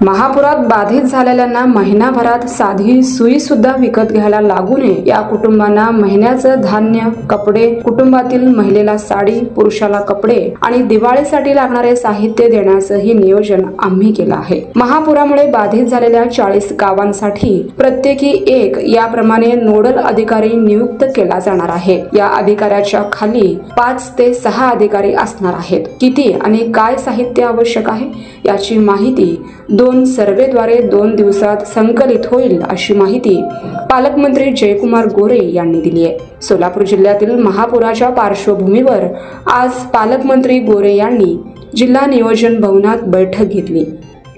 महापुरात बाधित झालेल्यांना महिनाभरात साधी सुई सुद्धा विकत घ्यायला लागू नये, या कुटुंबांना महिन्याचं धान्य, कपडे, कुटुंबातील महिलेला साडी, पुरुषाला कपडे आणि दिवाळीसाठी लागणारे साहित्य देण्याचं ही नियोजन आम्ही केलं आहे। महापुरामुळे बाधित झालेल्या 40 गावांसाठी प्रत्येकी एक याप्रमाणे नोडल अधिकारी नियुक्त केला जाणार आहे। या अधिकाऱ्याच्या खाली 5 ते 6 अधिकारी असणार आहेत। किती आणि काय साहित्य आवश्यक आहे याची माहिती 2 सर्वेद्वारे 2 दिवसात संकलित होईल, अशी माहिती पालकमंत्री जयकुमार गोरे यांनी दिली आहे। सोलापूर जिल्ह्यातील महापुराच्या पार्श्वभूमीवर आज पालकमंत्री गोरे यांनी जिल्हा नियोजन भवनात बैठक घेतली।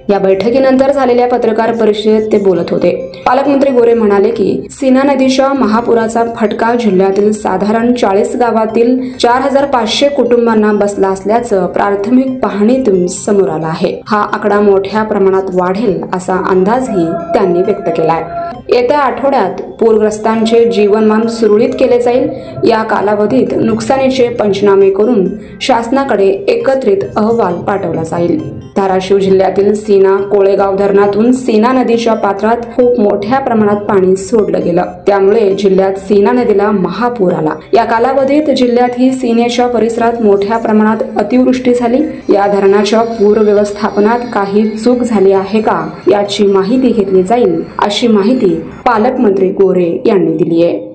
या बैठकीनंतर झालेल्या पत्रकार परिषदेत ते बोलत होते। पालकमंत्री गोरे म्हणाले की सीना नदीच्या महापुराचा फटका जिल्ह्यातील साधारण 40 गावातील 4500 कुटुंबांना बसला असल्याचं प्राथमिक पाहणीतून समोर आलं आहे। हा आकडा मोठ्या प्रमाणात वाढेल असा अंदाजही त्यांनी व्यक्त केलाय। येत्या आठवड्यात पूरग्रस्तांचे जीवनमान सुरळीत केले जाईल। या कालावधीत नुकसानीचे पंचनामे करून शासनाकडे एकत्रित अहवाल पाठवला जाईल। धाराशिव जिल्ह्यातील सीना कोळेगाव धरणातून सीना नदीच्या पात्रात खूप मोठ्या प्रमाणात पाणी सोडलं गेलं, त्यामुळे जिल्ह्यात सीना नदीला महापूर आला। या कालावधीत जिल्ह्यात ही सीनेच्या परिसरात मोठ्या प्रमाणात अतिवृष्टी झाली। या धरणाच्या पूर व्यवस्थापनात काही चूक झाली आहे का याची माहिती घेतली जाईल, अशी माहिती पालकमंत्री गोरे यांनी दिली आहे।